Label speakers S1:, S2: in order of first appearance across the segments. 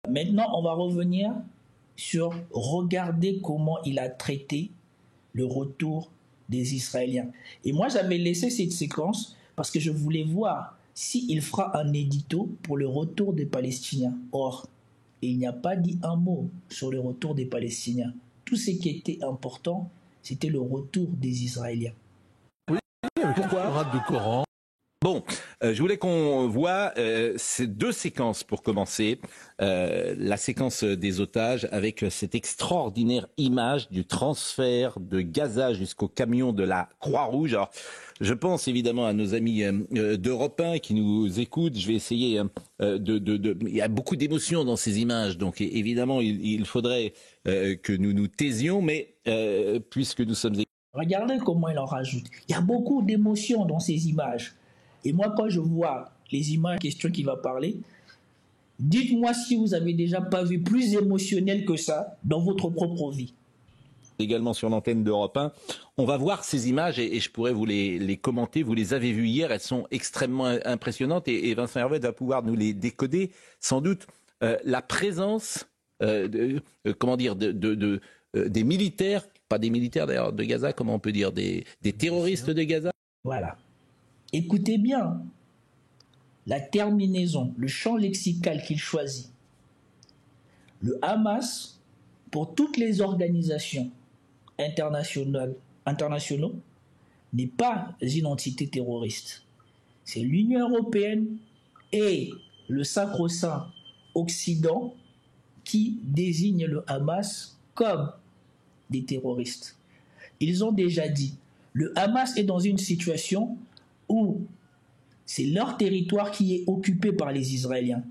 S1: Maintenant, on va revenir sur regarder comment il a traité le retour des Israéliens. Et moi, j'avais laissé cette séquence parce que je voulais voir s'il fera un édito pour le retour des Palestiniens. Or, il n'y a pas dit un mot sur le retour des Palestiniens. Tout ce qui était important, c'était le retour des Israéliens.
S2: Oui, pourquoi du Coran.
S3: Bon, je voulais qu'on voit ces deux séquences pour commencer. La séquence des otages avec cette extraordinaire image du transfert de Gaza jusqu'au camion de la Croix-Rouge. Alors, je pense évidemment à nos amis d'Europe 1 qui nous écoutent. Je vais essayer il y a beaucoup d'émotions dans ces images, donc évidemment il faudrait que nous nous taisions, mais puisque nous sommes...
S1: Regardez comment il en rajoute. Il y a beaucoup d'émotions dans ces images. Et moi, quand je vois les images, question qui va parler, dites-moi si vous avez déjà pas vu plus émotionnel que ça dans votre propre vie.
S3: Également sur l'antenne d'Europe 1. On va voir ces images et je pourrais vous les commenter. Vous les avez vues hier, elles sont extrêmement impressionnantes et Vincent Hervé va pouvoir nous les décoder. Sans doute la présence des militaires, pas des militaires d'ailleurs de Gaza, comment on peut dire, des terroristes de Gaza.
S1: Voilà. Écoutez bien la terminaison, le champ lexical qu'il choisit. Le Hamas, pour toutes les organisations internationaux, n'est pas une entité terroriste. C'est l'Union européenne et le sacro-saint Occident qui désignent le Hamas comme des terroristes. Ils ont déjà dit, le Hamas est dans une situation où c'est leur territoire qui est occupé par les Israéliens.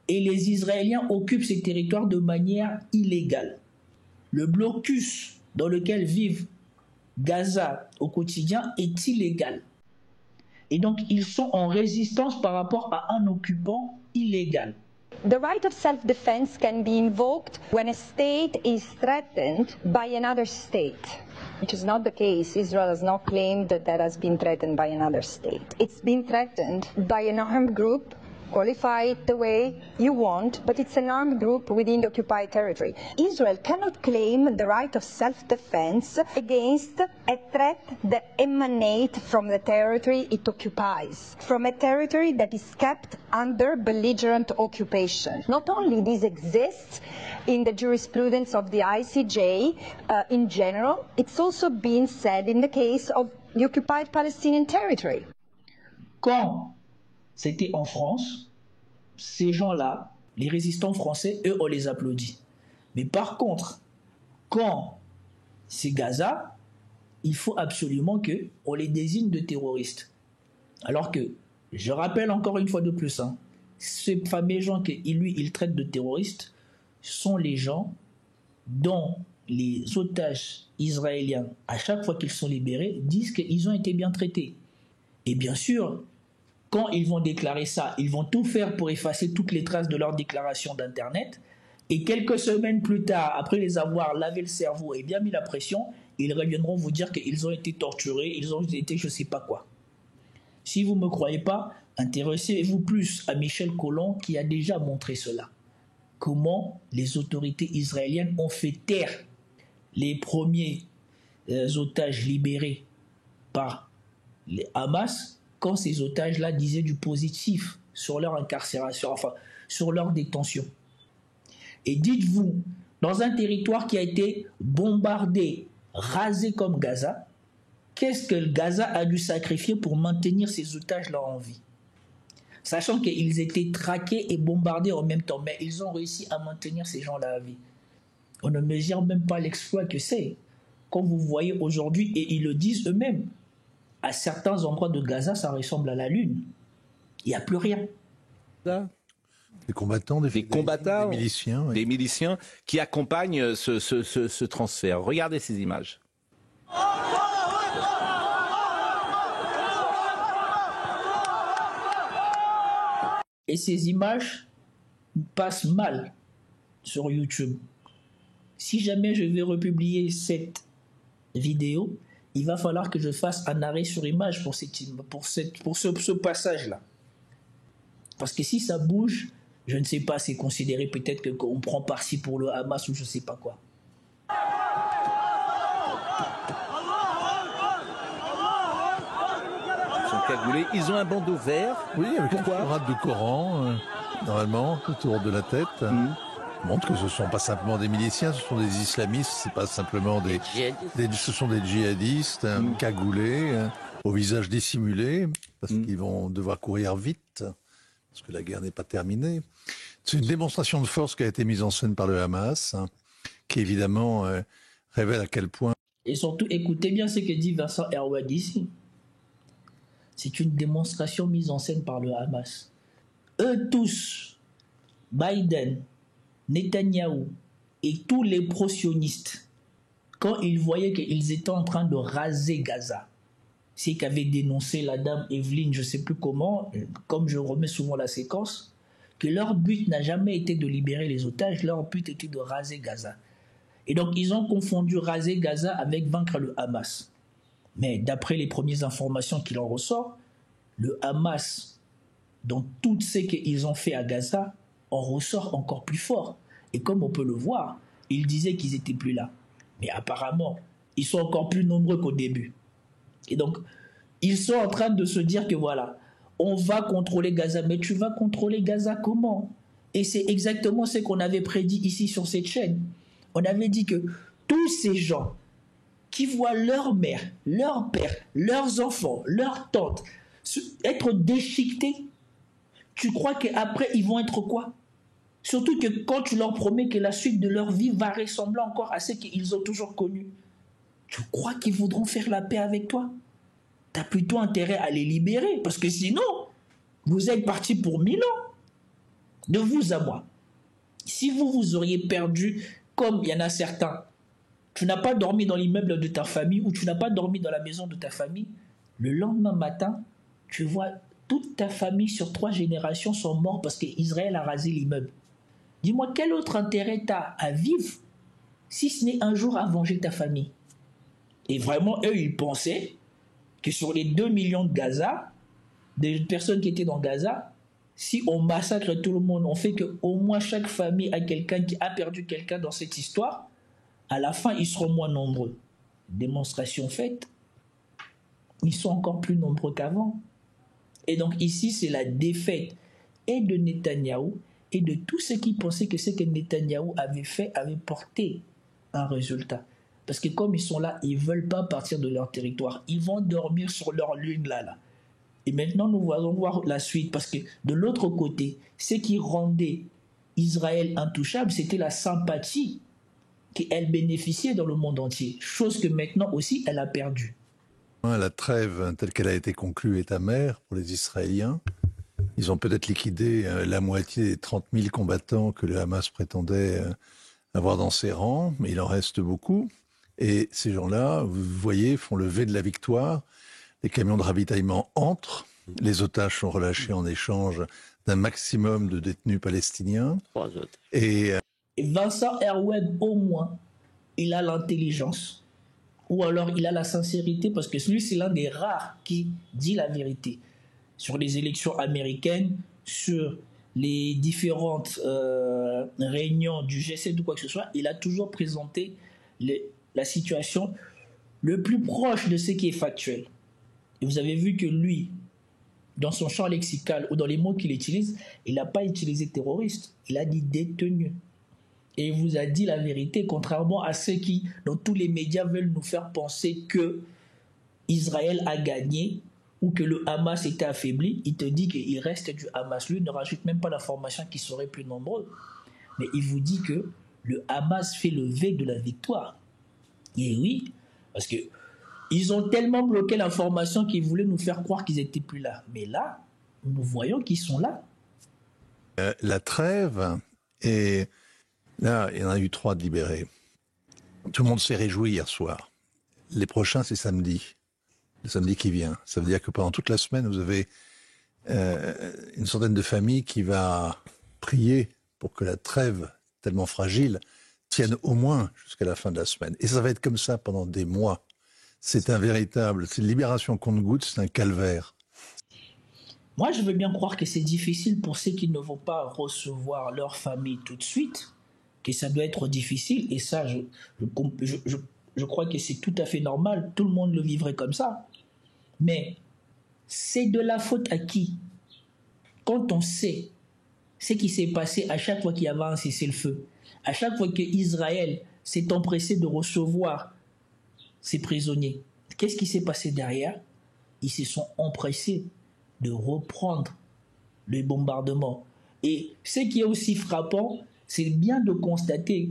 S1: Et les Israéliens occupent ces territoires de manière illégale. Le blocus dans lequel vivent Gaza au quotidien est illégal. Et donc, ils sont en résistance par rapport à un occupant illégal.
S4: The right of self-defense can be invoked when a state is threatened by another state, which is not the case. Israel has not claimed that that has been threatened by another state. It's been threatened by an armed group, qualify it the way you want, but it's an armed group within the occupied territory. Israel cannot claim the right of self-defense against a threat that emanates from the territory it occupies, from a territory that is kept under belligerent occupation. Not only this exists in the jurisprudence of the ICJ in general, it's also been said in the case of the occupied Palestinian territory.
S1: Quand c'était en France, ces gens-là, les résistants français, eux, on les applaudit. Mais par contre, quand c'est Gaza, il faut absolument qu'on les désigne de terroristes. Alors que, je rappelle encore une fois de plus, ces fameux gens qu'il traite de terroristes sont les gens dont les otages israéliens, à chaque fois qu'ils sont libérés, disent qu'ils ont été bien traités. Et bien sûr, quand ils vont déclarer ça, ils vont tout faire pour effacer toutes les traces de leur déclaration d'Internet. Et quelques semaines plus tard, après les avoir lavé le cerveau et bien mis la pression, ils reviendront vous dire qu'ils ont été torturés, ils ont été je ne sais pas quoi. Si vous ne me croyez pas, intéressez-vous plus à Michel Colomb qui a déjà montré cela. Comment les autorités israéliennes ont fait taire les premiers otages libérés par les Hamas quand ces otages-là disaient du positif sur leur incarcération, enfin, sur leur détention. Et dites-vous, dans un territoire qui a été bombardé, rasé comme Gaza, qu'est-ce que Gaza a dû sacrifier pour maintenir ces otages-là en vie? Sachant qu'ils étaient traqués et bombardés en même temps, mais ils ont réussi à maintenir ces gens-là à vie. On ne mesure même pas l'exploit que c'est. Quand vous voyez aujourd'hui, et ils le disent eux-mêmes, à certains endroits de Gaza, ça ressemble à la Lune. Il n'y a plus rien.
S2: Des combattants, des miliciens. Oui.
S3: Des miliciens qui accompagnent ce transfert. Regardez ces images.
S1: Et ces images passent mal sur YouTube. Si jamais je vais republier cette vidéo, il va falloir que je fasse un arrêt sur image pour ce passage-là. Parce que si ça bouge, je ne sais pas, c'est considéré peut-être qu'on prend parti pour le Hamas ou je ne sais pas quoi.
S3: Ils sont cagoulés, ils ont un bandeau vert.
S2: Oui, avec une parade de Coran, normalement, autour de la tête. Montre que ce ne sont pas simplement des miliciens, ce sont des islamistes, c'est pas simplement ce sont des djihadistes cagoulés, au visage dissimulé, parce qu'ils vont devoir courir vite, parce que la guerre n'est pas terminée. C'est une démonstration de force qui a été mise en scène par le Hamas, qui évidemment révèle à quel point...
S1: Et surtout, écoutez bien ce que dit Vincent Herwad ici. C'est une démonstration mise en scène par le Hamas. Eux tous, Biden, Netanyahou et tous les pro-sionistes, quand ils voyaient qu'ils étaient en train de raser Gaza, c'est qu'avait dénoncé la dame Evelyne, je ne sais plus comment, comme je remets souvent la séquence, que leur but n'a jamais été de libérer les otages, leur but était de raser Gaza. Et donc ils ont confondu raser Gaza avec vaincre le Hamas. Mais d'après les premières informations qu'il en ressort, le Hamas, dans tout ce qu'ils ont fait à Gaza, en ressort encore plus fort. Et comme on peut le voir, ils disaient qu'ils n'étaient plus là. Mais apparemment, ils sont encore plus nombreux qu'au début. Et donc, ils sont en train de se dire que voilà, on va contrôler Gaza. Mais tu vas contrôler Gaza comment? Et c'est exactement ce qu'on avait prédit ici sur cette chaîne. On avait dit que tous ces gens qui voient leur mère, leur père, leurs enfants, leurs tantes être déchiquetés, tu crois qu'après ils vont être quoi? Surtout que quand tu leur promets que la suite de leur vie va ressembler encore à ce qu'ils ont toujours connu, tu crois qu'ils voudront faire la paix avec toi? Tu as plutôt intérêt à les libérer, parce que sinon, vous êtes partis pour 1000 ans. De vous à moi. Si vous auriez perdu, comme il y en a certains, tu n'as pas dormi dans l'immeuble de ta famille ou tu n'as pas dormi dans la maison de ta famille, le lendemain matin, tu vois toute ta famille sur 3 générations sont morts parce qu'Israël a rasé l'immeuble. Dis-moi, quel autre intérêt tu as à vivre si ce n'est un jour à venger ta famille? Et vraiment, eux, ils pensaient que sur les 2 millions de Gaza, des personnes qui étaient dans Gaza, si on massacre tout le monde, on fait qu'au moins chaque famille a quelqu'un qui a perdu quelqu'un dans cette histoire, à la fin, ils seront moins nombreux. Démonstration faite, ils sont encore plus nombreux qu'avant. Et donc ici, c'est la défaite et de Netanyahou et de tous ceux qui pensaient que ce que Netanyahou avait fait avait porté un résultat. Parce que comme ils sont là, ils ne veulent pas partir de leur territoire. Ils vont dormir sur leur lune là. Et maintenant, nous allons voir la suite. Parce que de l'autre côté, ce qui rendait Israël intouchable, c'était la sympathie qu'elle bénéficiait dans le monde entier. Chose que maintenant aussi, elle a perdue.
S2: La trêve telle qu'elle a été conclue est amère pour les Israéliens. Ils ont peut-être liquidé la moitié des 30 000 combattants que le Hamas prétendait avoir dans ses rangs, mais il en reste beaucoup. Et ces gens-là, vous voyez, font le V de la victoire. Les camions de ravitaillement entrent. Les otages sont relâchés en échange d'un maximum de détenus palestiniens. Et
S1: Vincent Herweg, au moins, il a l'intelligence. Ou alors il a la sincérité, parce que lui, c'est l'un des rares qui dit la vérité. Sur les élections américaines, sur les différentes réunions du G7 ou quoi que ce soit, il a toujours présenté la situation le plus proche de ce qui est factuel. Et vous avez vu que lui, dans son champ lexical ou dans les mots qu'il utilise, il n'a pas utilisé terroriste, il a dit détenu. Et il vous a dit la vérité, contrairement à ceux qui, dans tous les médias, veulent nous faire penser que Israël a gagné ou que le Hamas était affaibli. Il te dit qu'il reste du Hamas. Lui ne rajoute même pas l'information qu'ils seraient plus nombreux. Mais il vous dit que le Hamas fait le V de la victoire. Et oui, parce que ils ont tellement bloqué l'information qu'ils voulaient nous faire croire qu'ils n'étaient plus là. Mais là, nous voyons qu'ils sont là.
S2: La trêve est... Là, il y en a eu 3 de libérés. Tout le monde s'est réjoui hier soir. Les prochains, c'est samedi. Le samedi qui vient. Ça veut dire que pendant toute la semaine, vous avez une centaine de familles qui va prier pour que la trêve, tellement fragile, tienne au moins jusqu'à la fin de la semaine. Et ça va être comme ça pendant des mois. C'est une libération compte-gouttes, c'est un calvaire.
S1: Moi, je veux bien croire que c'est difficile pour ceux qui ne vont pas recevoir leur famille tout de suite, que ça doit être difficile, et ça, je crois que c'est tout à fait normal, tout le monde le vivrait comme ça. Mais c'est de la faute à qui? Quand on sait ce qui s'est passé à chaque fois qu'il y avait un cessez-le-feu, à chaque fois qu'Israël s'est empressé de recevoir ses prisonniers, qu'est-ce qui s'est passé derrière? Ils se sont empressés de reprendre les bombardements. Et ce qui est aussi frappant, c'est bien de constater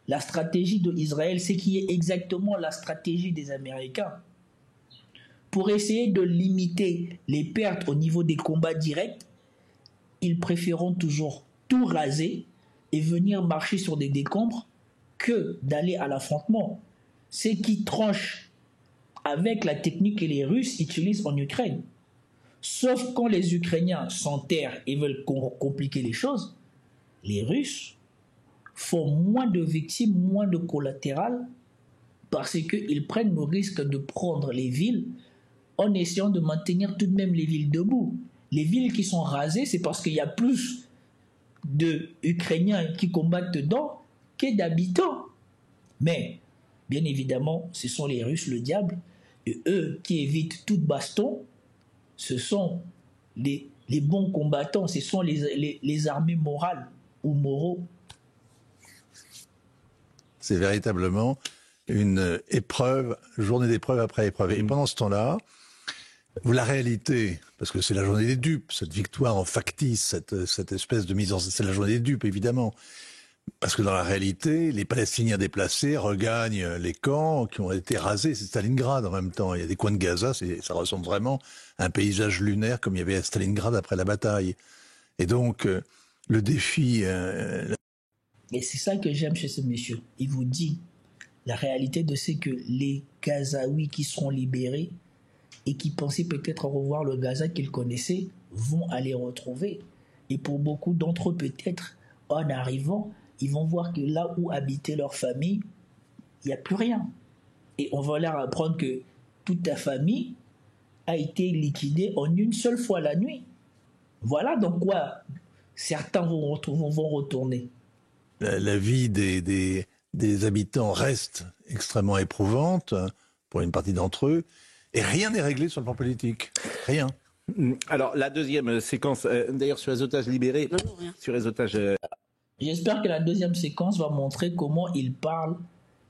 S1: la stratégie d'Israël, c'est qui est exactement la stratégie des Américains. Pour essayer de limiter les pertes au niveau des combats directs, ils préféreront toujours tout raser et venir marcher sur des décombres que d'aller à l'affrontement. Ce qui tranche avec la technique que les Russes utilisent en Ukraine. Sauf quand les Ukrainiens s'enterrent et veulent compliquer les choses, les Russes font moins de victimes, moins de collatérales, parce qu'ils prennent le risque de prendre les villes en essayant de maintenir tout de même les villes debout. Les villes qui sont rasées, c'est parce qu'il y a plus d'Ukrainiens qui combattent dedans que d'habitants. Mais, bien évidemment, ce sont les Russes, le diable, et eux qui évitent toute baston, ce sont les bons combattants, ce sont les armées morales ou moraux.
S2: C'est véritablement une épreuve, journée d'épreuve après épreuve. Et pendant ce temps-là, la réalité, parce que c'est la journée des dupes, cette victoire en factice, cette espèce de mise en scène, c'est la journée des dupes, évidemment. Parce que dans la réalité, les Palestiniens déplacés regagnent les camps qui ont été rasés. C'est Stalingrad en même temps. Il y a des coins de Gaza, ça ressemble vraiment à un paysage lunaire comme il y avait à Stalingrad après la bataille. Et donc, le défi...
S1: Et c'est ça que j'aime chez ce monsieur. Il vous dit la réalité de ce que les Gazaouis qui seront libérés et qui pensaient peut-être revoir le Gaza qu'ils connaissaient vont aller retrouver. Et pour beaucoup d'entre eux, peut-être, en arrivant, ils vont voir que là où habitait leur famille, il n'y a plus rien. Et on va leur apprendre que toute ta famille a été liquidée en une seule fois la nuit. Voilà donc quoi certains vont retourner.
S2: La vie des habitants reste extrêmement éprouvante pour une partie d'entre eux, et rien n'est réglé sur le plan politique. Rien.
S3: Alors, la deuxième séquence, d'ailleurs, sur les otages libérés, sur les otages...
S1: J'espère que la deuxième séquence va montrer comment il parle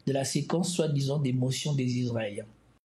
S1: de la séquence soi-disant d'émotion des Israéliens.